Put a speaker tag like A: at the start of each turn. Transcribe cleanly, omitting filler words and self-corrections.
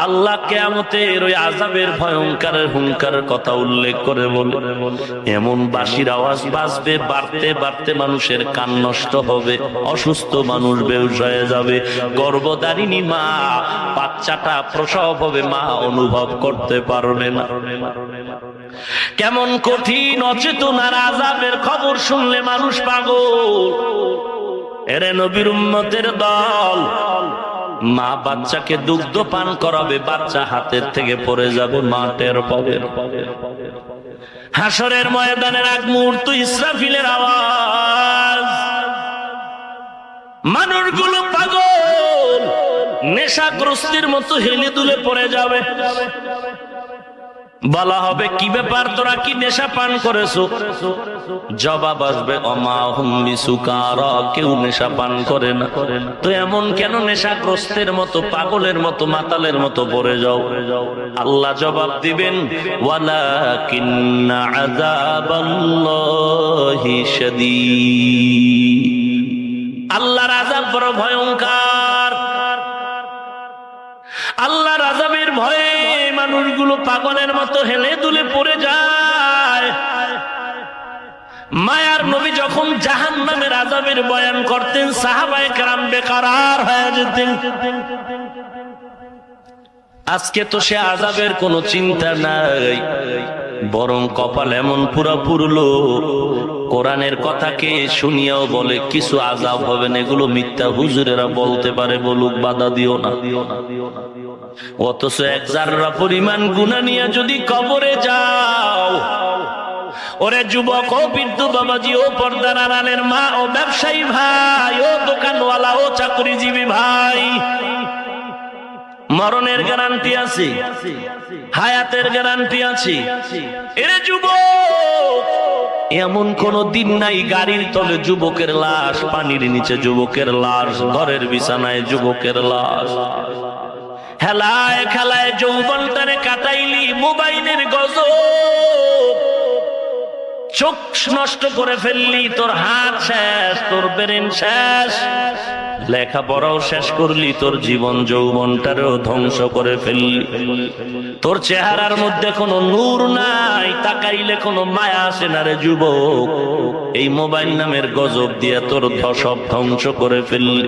A: আল্লাহ কিয়ামতের ওই আযাবের ভয়ঙ্করের হুঙ্কারের কথা উল্লেখ করে বলে, এমন বাঁশির আওয়াজ বাজবে, বাড়তে বাড়তে মানুষের কান নষ্ট হবে, অসুস্থ মানুষ বেহুশ হয়ে যাবে, গর্ভধারিণী মা বাচ্চাটা প্রসব হবে, মা অনুভব করতে পারবে না। কেমন কঠিন অচেতনার আযাবের খবর শুনলে মানুষ পাগল। এরে নবীর উম্মতের দল, মা বাচ্চাকে দুগ্ধ পান করাবে, বাচ্চা হাতের থেকে পড়ে যাবে, মা টের পাবে। হাসরের ময়দানের আগ মুহূর্ত ইসরাফিলের আওয়াজ, মানুষগুলো পাগল, নেশাগ্রস্তের মতো হেলে দুলে পড়ে যাবে। বলা হবে, কি ব্যাপার, তোরা কি নেশা পান করেছো? জবাব আসবে, অমা হুম বিসুকারা, কেউ নেশা পান করে না। তো এমন কেন নেশাগ্রস্তের মতো, পাগলের মতো, মাতালের মতো পড়ে যাও? আল্লাহ জবাব দিবেন, ওয়ালাকিন্না আযাবাল্লাহি শাদীদ, আল্লাহর আযাব বড় ভয়ঙ্কর। আল্লাহর আযাবের ভয়ে মানুষগুলো পাগলের মতো হেলে দুলে পড়ে যায়। মায়ার নবী যখন জাহান্নামের আযাবের বয়ান করতেন, সাহাবায়ে কেরাম বেকরার হয়ে যেতেন। আজকে তো সে আযাবের কোনো চিন্তা নাই, বরং কপাল এমন পুরা পুরলো, কোরআনের কথাকে শুনিয়াও বলে কিছু আযাব হবে না, এগুলো মিথ্যা, হুজুরেরা বলতে পারে, বলুক, বাধা দিও না। অথচ এক জাররা পরিমাণ গুনাহ নিয়ে যদি কবরে যাও, ওরে যুবক, ও বৃদ্ধ বাবাজি, ও পর্দার আড়ালের মা, ও ব্যবসায়ী ভাই, ও দোকানওয়ালা, ও চাকরিজীবী ভাই, মরণের গ্যারান্টি আছে, হায়াতের গ্যারান্টি আছে। এরে যুবক, এমন কোন দিন নাই গাড়ির তলে যুবকের লাশ, পানির নিচে যুবকের লাশ, ঘরের বিছানায় যুবকের লাশ। হেলায় খেলায় যৌবনটারে কাটাইলি মোবাইলের গজব, চোখ নষ্ট করে ফেললি, তোর হাত শেষ, তোর ব্রেন শেষ, লেখাপড়াও শেষ করলি, তোর জীবন যৌবনটারেও ধ্বংস করে ফেললি। তোর চেহারার মধ্যে কোনো নূর নাই, তাকাইলে কোনো মায়া আসে না রে যুবক। এই মোবাইল নামের গজব দিয়ে তোর সব ধ্বংস করে ফেললি।